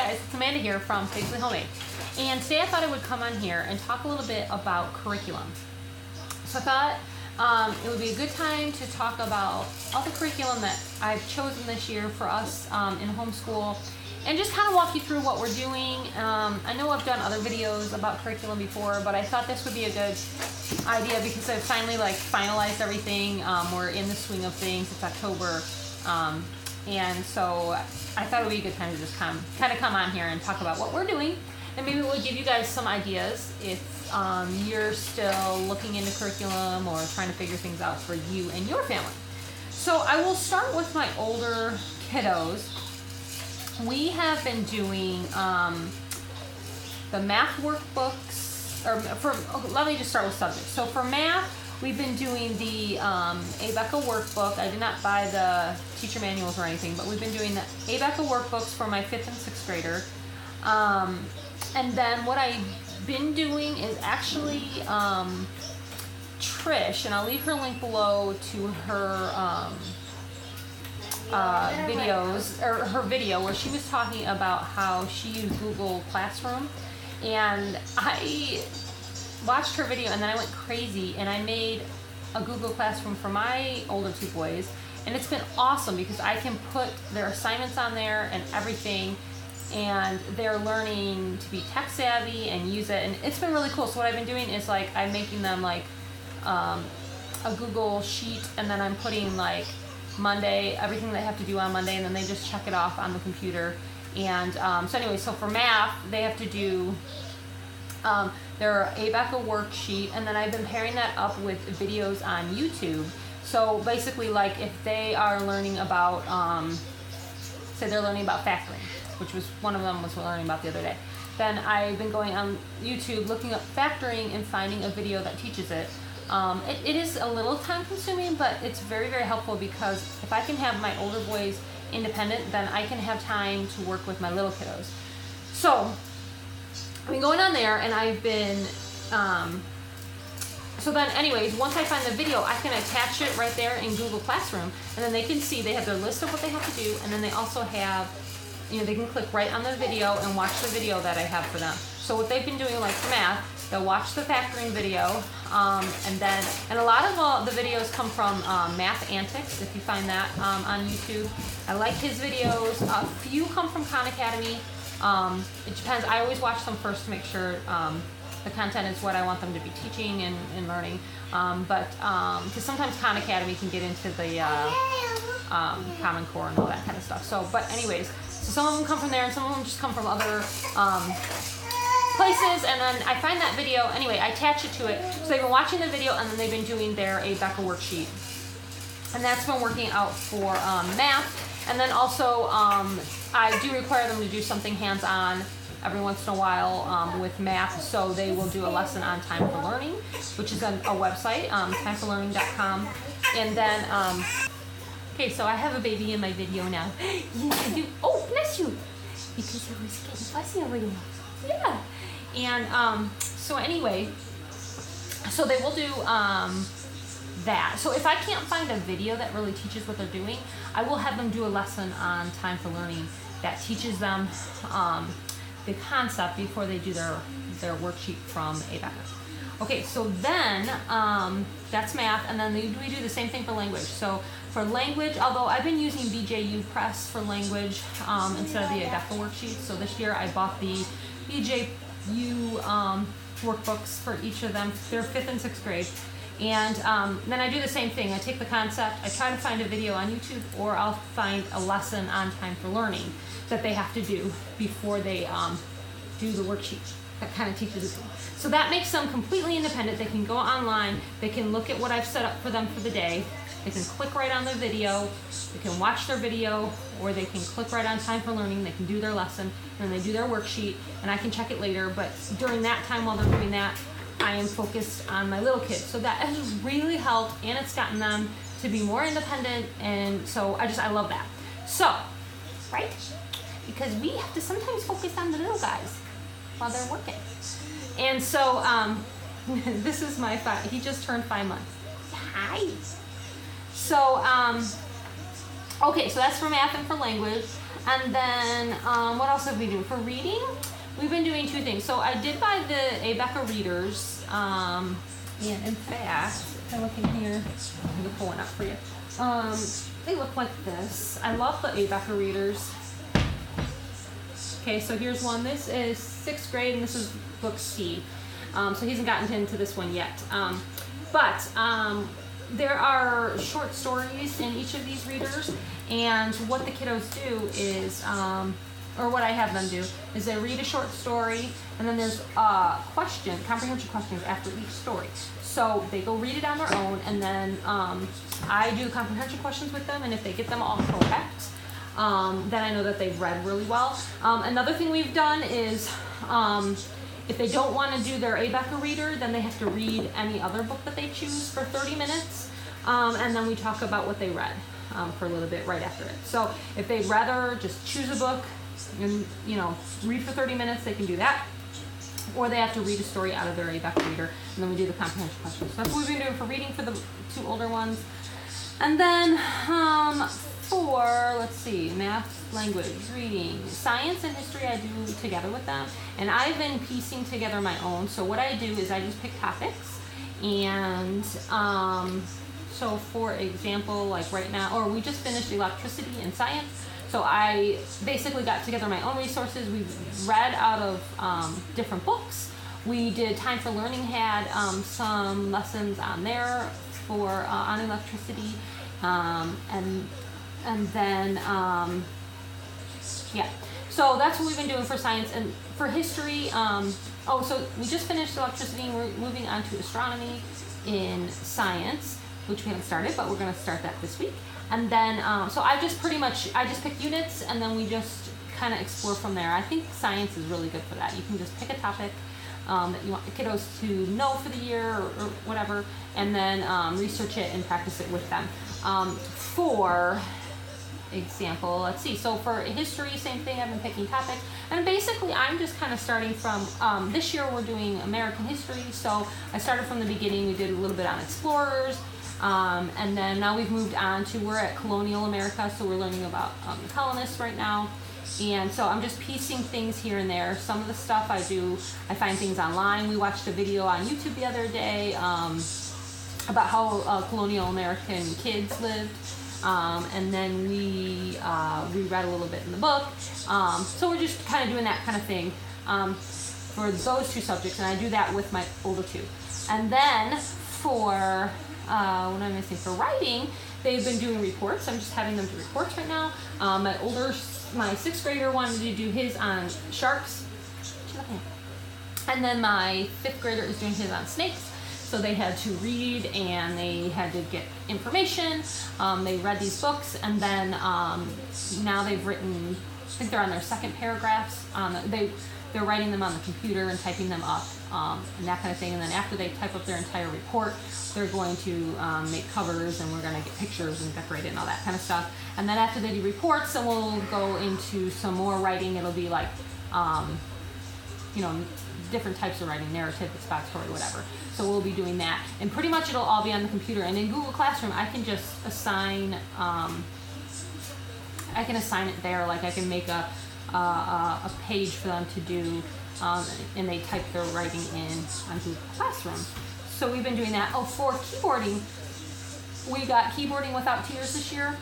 guys, it's Amanda here from Safely Homemade, and today I thought I would come on here and talk a little bit about curriculum. So I thought it would be a good time to talk about all the curriculum that I've chosen this year for us in homeschool, and just kind of walk you through what we're doing. I know I've done other videos about curriculum before, but I thought this would be a good idea because I've finally finalized everything. We're in the swing of things. It's October. And so I thought it would be a good time to just kind of come on here and talk about what we're doing, and maybe we'll give you guys some ideas if you're still looking into curriculum or trying to figure things out for you and your family. So I will start with my older kiddos. We have been doing the math workbooks, let me just start with subjects. So for math, we've been doing the ABECA workbook. I did not buy the teacher manuals or anything, but we've been doing the ABECA workbooks for my 5th and 6th grader. And then what I've been doing is actually Trish, and I'll leave her link below to her videos, or her video where she was talking about how she used Google Classroom. And I watched her video and then I went crazy and I made a Google Classroom for my older 2 boys, and it's been awesome because I can put their assignments on there and everything, and they're learning to be tech savvy and use it, and it's been really cool. So what I've been doing is I'm making them a Google sheet, and then I'm putting Monday, everything they have to do on Monday, and then they just check it off on the computer. And so anyway, so for math, they have to do their ABECA worksheet, and then I've been pairing that up with videos on YouTube. So basically, if they are learning about, say they're learning about factoring, which was one of them was learning about the other day, then I've been going on YouTube, looking up factoring and finding a video that teaches it. It is a little time consuming, but it's very, very helpful because if I can have my older boys independent, then I can have time to work with my little kiddos. So I've been going on there, and I've been, so then anyways, once I find the video, I can attach it right there in Google Classroom, and then they can see, they have their list of what they have to do, and then they also have, they can click right on the video and watch the video that I have for them. So what they've been doing, for math, they'll watch the factoring video, and a lot of the videos come from Math Antics, if you find that on YouTube. I like his videos. A few come from Khan Academy. It depends. I always watch them first to make sure the content is what I want them to be teaching and learning. Because sometimes Khan Academy can get into the Common Core and all that kind of stuff. So, but anyways, so some of them come from there, and some of them just come from other places. And then I find that video. Anyway, I attach it to it. So they've been watching the video, and then they've been doing their ABECA worksheet, and that's been working out for math. And then also, I do require them to do something hands-on every once in a while with math, so they will do a lesson on Time for Learning, which is on a website, timeforlearning.com. And then, okay, so I have a baby in my video now. Yes, I do. Oh, bless you! Because I was getting fussy over you. Yeah. And so anyway, so they will do that. So if I can't find a video that really teaches what they're doing, I will have them do a lesson on Time for Learning that teaches them the concept before they do their worksheet from ABECA. Okay, so then that's math, and then we do the same thing for language. So for language, although I've been using BJU Press for language instead of the ABECA worksheet, so this year I bought the BJU workbooks for each of them. They're 5th and 6th grade. And then I do the same thing. I take the concept, I try to find a video on YouTube, or I'll find a lesson on Time for Learning that they have to do before they do the worksheet that kind of teaches it. So that makes them completely independent. They can go online, they can look at what I've set up for them for the day, they can click right on the video, they can watch their video, or they can click right on Time for Learning, they can do their lesson, and then they do their worksheet, and I can check it later. But during that time while they're doing that, I am focused on my little kids. So that has really helped, and it's gotten them to be more independent, and so I love that. So, right? Because we have to sometimes focus on the little guys while they're working. And so, this is my he just turned 5 months. Hi. So, okay, so that's for math and for language. And then what else have we done? For reading, we've been doing two things. So I did buy the Abeka readers. And in fact, if I look in here, I'm going to pull one up for you. They look like this. I love the Abeka readers. Okay, so here's one. This is 6th grade, and this is book C. So he hasn't gotten into this one yet. But there are short stories in each of these readers, and what the kiddos do is, or what I have them do, is they read a short story, and then there's comprehension questions after each story. So they go read it on their own, and then I do comprehension questions with them, and if they get them all correct, then I know that they've read really well. Another thing we've done is, if they don't want to do their Abeka reader, then they have to read any other book that they choose for 30 minutes. And then we talk about what they read for a little bit right after it. So if they'd rather just choose a book and, read for 30 minutes, they can do that. Or they have to read a story out of their Abeka reader, and then we do the comprehension questions. So that's what we've been doing for reading for the 2 older ones. And then for, let's see, math, language, reading, science, and history I do together with them. And I've been piecing together my own. So what I do is I just pick topics. And so for example, like right now, or we just finished electricity and science. So I basically got together my own resources. We read out of different books. We did Time for Learning, had some lessons on there for on electricity. And then, yeah, so that's what we've been doing for science. And for history, so we just finished electricity, and we're moving on to astronomy in science, which we haven't started, but we're going to start that this week. And then, so I just pick units, and then we just kind of explore from there. I think science is really good for that. You can just pick a topic that you want the kiddos to know for the year or whatever, and then research it and practice it with them. For example, let's see, so for history, same thing, I've been picking topics, and basically I'm just kind of starting from, this year we're doing American history, so I started from the beginning. We did a little bit on explorers, and then now we've moved on to, we're at colonial America, so we're learning about the colonists right now. And so I'm just piecing things here and there. Some of the stuff I find things online. We watched a video on YouTube the other day about how colonial American kids lived. And then we reread a little bit in the book. So we're just kind of doing that kind of thing for those 2 subjects, and I do that with my older 2. And then for, what am I missing? For writing, they've been doing reports. I'm just having them do reports right now. My 6th grader wanted to do his on sharks. And then my 5th grader is doing his on snakes. So they had to read, and they had to get information. They read these books, and then now they've written, I think they're on their 2nd paragraphs. They're writing them on the computer and typing them up, and that kind of thing. And then after they type up their entire report, they're going to make covers, and we're going to get pictures and decorate it and all that kind of stuff. And then after they do reports, then we'll go into some more writing. It'll be like, different types of writing, narrative, expository, whatever. So we'll be doing that, and pretty much it'll all be on the computer. And in Google Classroom, I can just assign it there. Like I can make a page for them to do, and they type their writing in on Google Classroom. So we've been doing that. Oh, for keyboarding, we got Keyboarding Without Tears this year.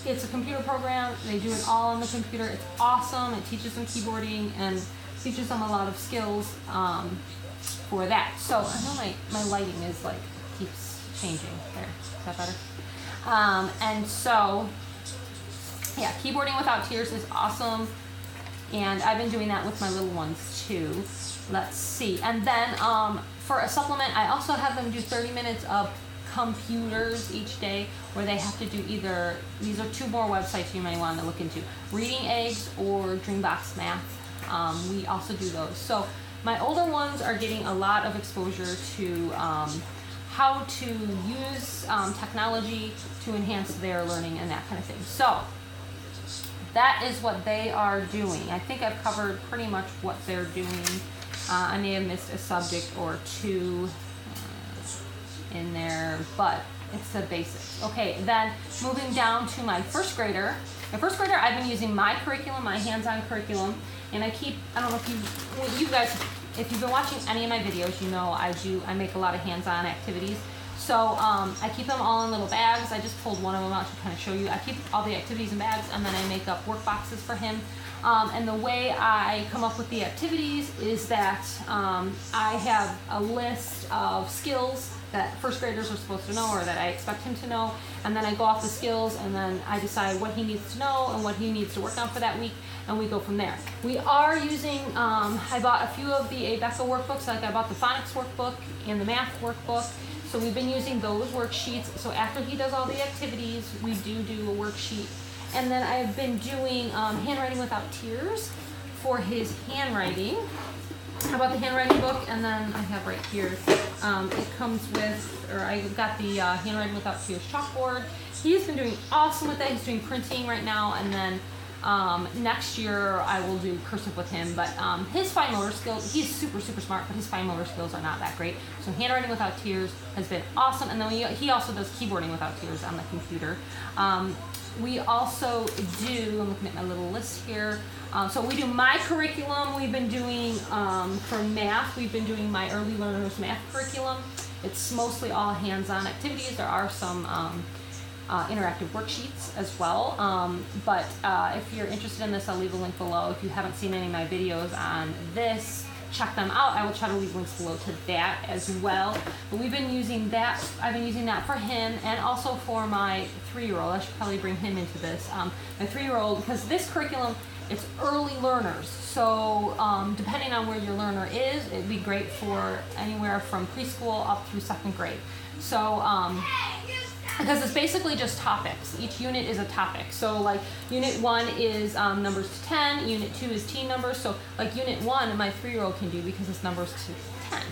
It's a computer program. They do it all on the computer. It's awesome. It teaches them keyboarding and teaches them a lot of skills for that. So I know my lighting is keeps changing. There, is that better? And so, yeah, Keyboarding Without Tears is awesome. And I've been doing that with my little ones too. Let's see. And then for a supplement, I also have them do 30 minutes of computers each day, where they have to do either, these are 2 more websites you may want to look into, Reading Eggs or Dreambox Math. We also do those. So my older ones are getting a lot of exposure to how to use technology to enhance their learning and that kind of thing. So that is what they are doing. I think I've covered pretty much what they're doing. I may have missed a subject or 2 in there, but it's the basics. Okay, then moving down to my 1st grader. My first grader, I've been using my curriculum, my hands-on curriculum, and I don't know if you guys, if you've been watching any of my videos, you know I make a lot of hands-on activities. So I keep them all in little bags. I just pulled one of them out to kind of show you. I keep all the activities in bags, and then I make up work boxes for him. And the way I come up with the activities is that I have a list of skills that first graders are supposed to know, or that I expect him to know, and then I go off the skills, and then I decide what he needs to know and what he needs to work on for that week, and we go from there. We are using, I bought a few of the Abeka workbooks, like I bought the phonics workbook and the math workbook, so we've been using those worksheets. So after he does all the activities, we do a worksheet. And then I've been doing handwriting without tears for his handwriting. I bought the handwriting book, and then I have right here, it comes with, or I got the handwriting without tears chalkboard. He's been doing awesome with that. He's doing printing right now, and then next year I will do cursive with him. But his fine motor skills, he's super smart, but his fine motor skills are not that great. So handwriting without tears has been awesome, and then he also does keyboarding without tears on the computer. We also do, I'm looking at my little list here, so we do my curriculum. We've been doing, for math, we've been doing my early learners math curriculum. It's mostly all hands-on activities. There are some interactive worksheets as well, but if you're interested in this, I'll leave a link below. If you haven't seen any of my videos on this, check them out. I will try to leave links below to that as well. But we've been using that. I've been using that for him, and also for my 3-year-old. I should probably bring him into this. My 3-year-old, because this curriculum, it's early learners. So depending on where your learner is, it'd be great for anywhere from preschool up through 2nd grade. So because it's basically just topics. Each unit is a topic. So like unit 1 is numbers to 10, unit 2 is teen numbers. So like unit 1, my 3-year-old can do because it's numbers to 10.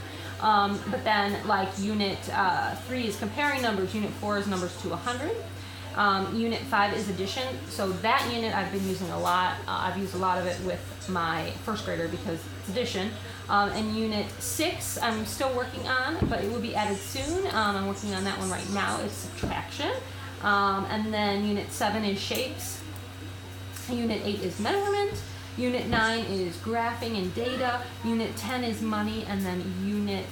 But then like unit 3 is comparing numbers, unit 4 is numbers to 100. Unit 5 is addition. So that unit I've been using a lot. I've used a lot of it with my first grader because it's addition. And unit 6 I'm still working on, but it will be added soon. I'm working on that one right now. It's subtraction. And then unit 7 is shapes. Unit 8 is measurement. Unit 9 is graphing and data. Unit 10 is money. And then unit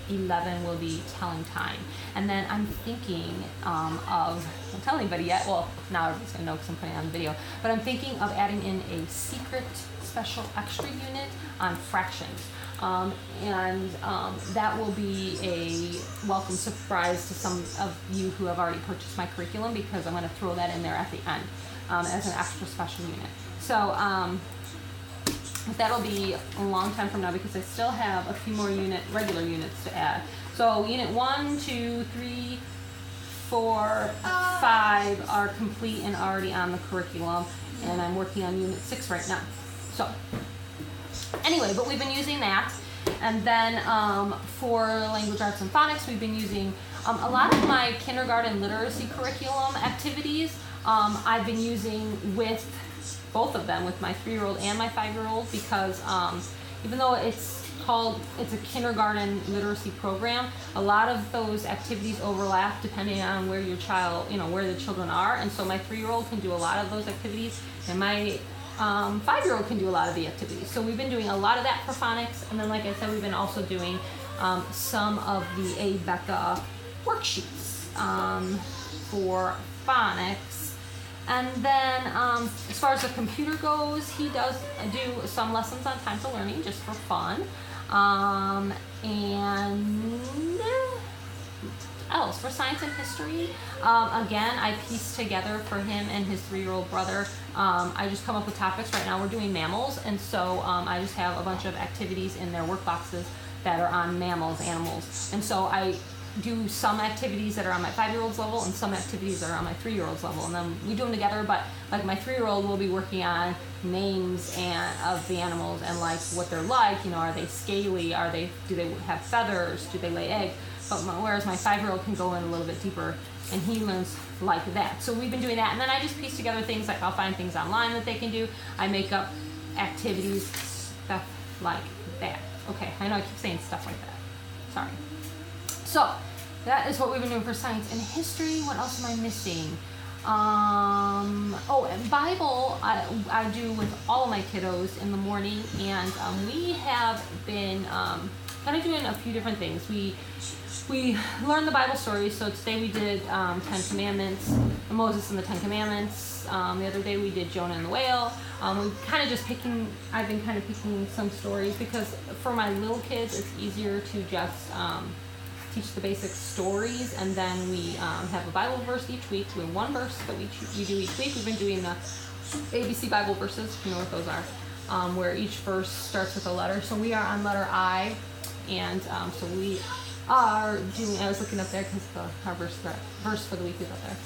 11 will be telling time. And then I'm thinking don't tell anybody yet, well, now everybody's gonna know because I'm putting it on the video, but I'm thinking of adding in a secret special extra unit on fractions. That will be a welcome surprise to some of you who have already purchased my curriculum, because I'm gonna throw that in there at the end as an extra special unit. So that'll be a long time from now, because I still have a few more regular units to add. So unit 1, 2, 3, 4, 5 are complete and already on the curriculum, and I'm working on unit 6 right now. So anyway, but we've been using that. And then for language arts and phonics, we've been using a lot of my kindergarten literacy curriculum activities. I've been using with both of them, with my 3-year-old and my 5-year-old, because even though it's a kindergarten literacy program, a lot of those activities overlap depending on where your child, where the children are. And so my 3-year-old can do a lot of those activities, and my 5-year-old can do a lot of the activities. So we've been doing a lot of that for phonics, and then like I said, we've been also doing some of the Abeka worksheets for phonics. And then as far as the computer goes, he does do some lessons on time to learning just for fun. And else for science and history, again, I pieced together for him and his 3-year-old brother. I just come up with topics. Right now we're doing mammals, and so I just have a bunch of activities in their work boxes that are on mammals, animals. And so I do some activities that are on my 5-year-old's level and some activities that are on my 3-year-old's level, and then we do them together. But like my 3-year-old will be working on names of the animals and like what they're like. Are they scaly? Do they have feathers? Do they lay eggs? But whereas my 5-year-old can go in a little bit deeper, and he learns like that. So we've been doing that, and then I just piece together things like I'll find things online that they can do. I make up activities, stuff like that. Okay, I know I keep saying stuff like that. Sorry. So that is what we've been doing for science and history. What else am I missing? Oh, and Bible I do with all of my kiddos in the morning, and we have been kind of doing a few different things. We learn the Bible stories. So today we did 10 Commandments, Moses and the 10 Commandments. The other day we did Jonah and the whale. We kind of just I've been kind of picking some stories because for my little kids it's easier to just teach the basic stories, and then we have a Bible verse each week. We have one verse that we do each week. We've been doing the ABC Bible verses, you know what those are, where each verse starts with a letter. So we are on letter I, and so we are doing, I was looking up there because our verse for the week is up there.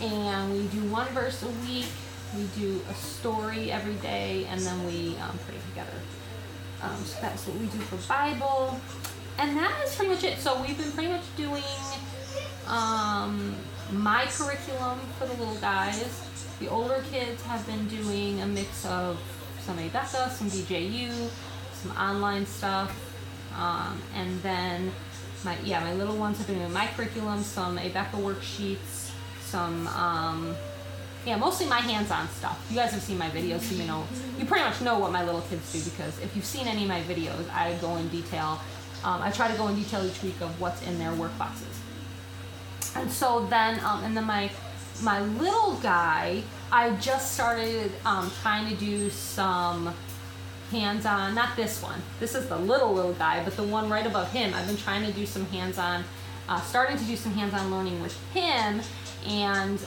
And we do one verse a week, we do a story every day, and then we pray together. So that's what we do for Bible. And that is pretty much it. So we've been pretty much doing my curriculum for the little guys. The older kids have been doing a mix of some Abeka, some DJU, some online stuff, and then my little ones have been doing my curriculum, some Abeka worksheets, some mostly my hands-on stuff. You guys have seen my videos, so you pretty much know what my little kids do, because if you've seen any of my videos, I go in detail. I try to go in detail each week of what's in their work boxes. And so then, my little guy, I just started trying to do some hands-on, not this one. This is the little guy, but the one right above him. I've been trying to do some hands-on, starting to do some hands-on learning with him. And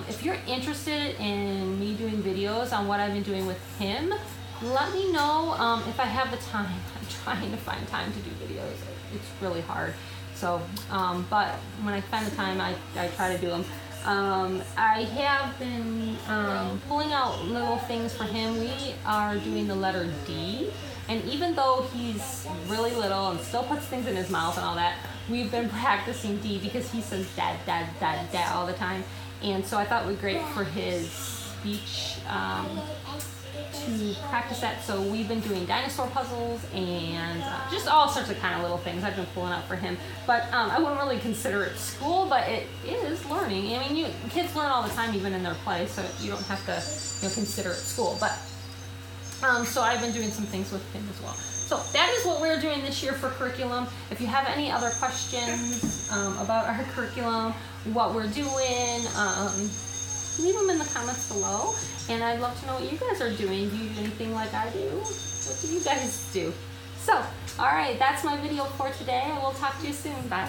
if you're interested in me doing videos on what I've been doing with him, let me know if I have the time. I'm trying to find time to do videos. It's really hard. So, but when I find the time, I try to do them. I have been pulling out little things for him. We are doing the letter D. And even though he's really little and still puts things in his mouth and all that, we've been practicing D because he says dad, dad, dad, dad all the time. And so I thought it would be great for his speech to practice that. So we've been doing dinosaur puzzles and just all sorts of kind of little things I've been pulling out for him. But I wouldn't really consider it school, but it is learning. I mean, kids learn all the time, even in their play, so you don't have to consider it school. But so I've been doing some things with him as well. So that is what we're doing this year for curriculum. If you have any other questions about our curriculum, what we're doing, leave them in the comments below. And I'd love to know what you guys are doing. Do you do anything like I do? What do you guys do? So, all right, that's my video for today. I will talk to you soon. Bye.